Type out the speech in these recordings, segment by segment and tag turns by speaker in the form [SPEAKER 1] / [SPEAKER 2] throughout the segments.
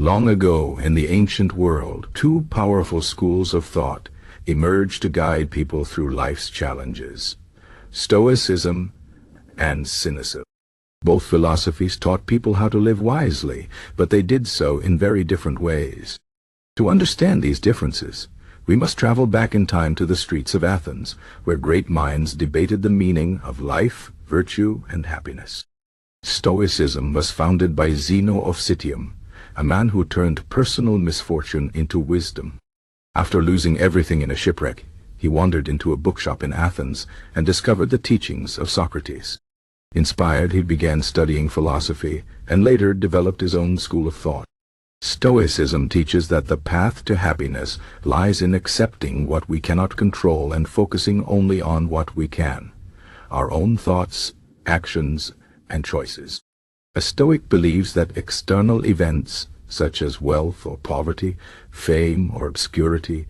[SPEAKER 1] Long ago in the ancient world, two powerful schools of thought emerged to guide people through life's challenges: Stoicism and Cynicism. Both philosophies taught people how to live wisely, but they did so in very different ways. To understand these differences, we must travel back in time to the streets of Athens, where great minds debated the meaning of life, virtue, and happiness. Stoicism was founded by Zeno of Citium, a man who turned personal misfortune into wisdom. After losing everything in a shipwreck, he wandered into a bookshop in Athens and discovered the teachings of Socrates. Inspired, he began studying philosophy and later developed his own school of thought. Stoicism teaches that the path to happiness lies in accepting what we cannot control and focusing only on what we can: our own thoughts, actions, and choices. A Stoic believes that external events, such as wealth or poverty, fame or obscurity,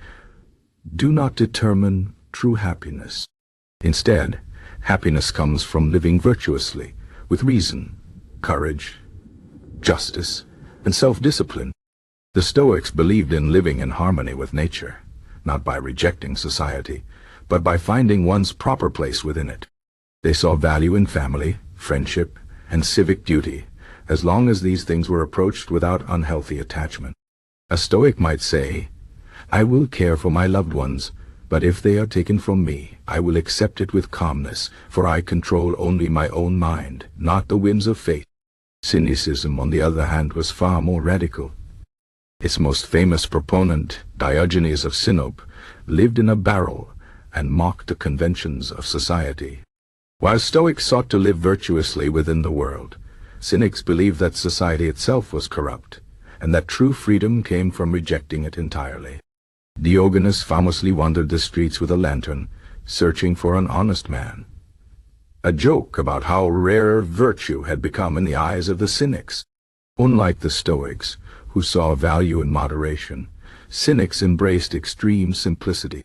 [SPEAKER 1] do not determine true happiness. Instead, happiness comes from living virtuously, with reason, courage, justice, and self-discipline. The Stoics believed in living in harmony with nature, not by rejecting society, but by finding one's proper place within it. They saw value in family, friendship, and civic duty, as long as these things were approached without unhealthy attachment. A Stoic might say, "I will care for my loved ones, but if they are taken from me, I will accept it with calmness, for I control only my own mind, not the whims of fate." Cynicism, on the other hand, was far more radical. Its most famous proponent, Diogenes of Cynic, lived in a barrel and mocked the conventions of society. While Stoics sought to live virtuously within the world, Cynics believed that society itself was corrupt, and that true freedom came from rejecting it entirely. Diogenes famously wandered the streets with a lantern, searching for an honest man. A joke about how rare virtue had become in the eyes of the Cynics. Unlike the Stoics, who saw value in moderation, Cynics embraced extreme simplicity.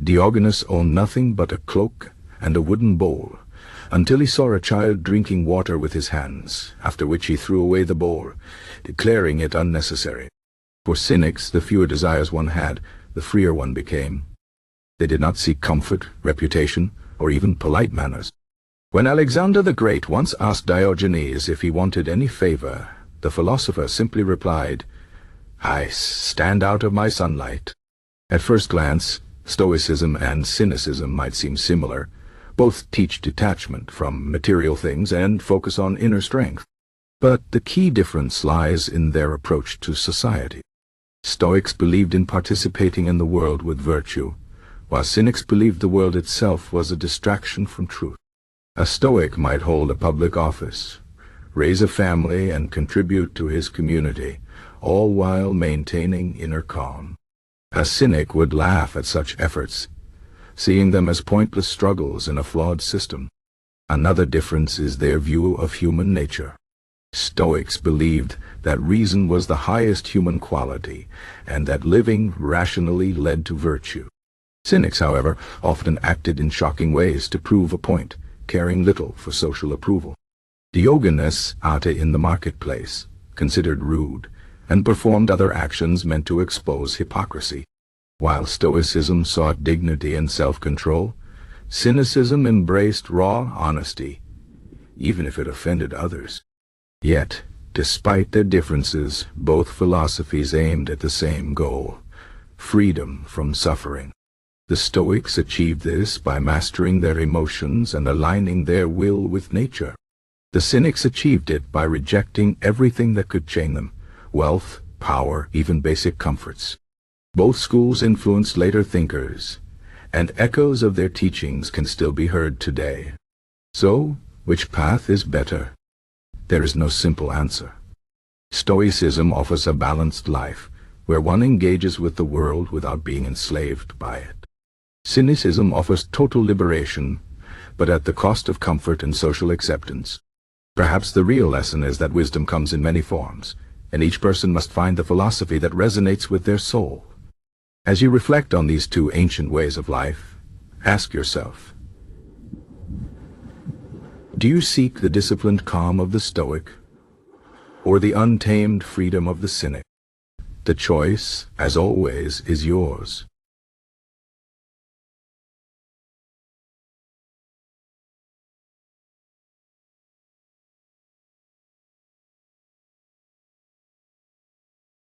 [SPEAKER 1] Diogenes owned nothing but a cloak and a wooden bowl, until he saw a child drinking water with his hands, after which he threw away the bowl, declaring it unnecessary. For Cynics, the fewer desires one had, the freer one became. They did not seek comfort, reputation, or even polite manners. When Alexander the Great once asked Diogenes if he wanted any favor, the philosopher simply replied, "I stand out of my sunlight." At first glance, Stoicism and Cynicism might seem similar. Both teach detachment from material things and focus on inner strength. But the key difference lies in their approach to society. Stoics believed in participating in the world with virtue, while Cynics believed the world itself was a distraction from truth. A Stoic might hold a public office, raise a family, and contribute to his community, all while maintaining inner calm. A Cynic would laugh at such efforts, seeing them as pointless struggles in a flawed system. Another difference is their view of human nature. Stoics believed that reason was the highest human quality, and that living rationally led to virtue. Cynics, however, often acted in shocking ways to prove a point, caring little for social approval. Diogenes ate in the marketplace, considered rude, and performed other actions meant to expose hypocrisy. While Stoicism sought dignity and self-control, Cynicism embraced raw honesty, even if it offended others. Yet, despite their differences, both philosophies aimed at the same goal: freedom from suffering. The Stoics achieved this by mastering their emotions and aligning their will with nature. The Cynics achieved it by rejecting everything that could chain them: wealth, power, even basic comforts. Both schools influenced later thinkers, and echoes of their teachings can still be heard today. So, which path is better? There is no simple answer. Stoicism offers a balanced life, where one engages with the world without being enslaved by it. Cynicism offers total liberation, but at the cost of comfort and social acceptance. Perhaps the real lesson is that wisdom comes in many forms, and each person must find the philosophy that resonates with their soul. As you reflect on these two ancient ways of life, ask yourself, do you seek the disciplined calm of the Stoic, or the untamed freedom of the Cynic? The choice, as always, is yours.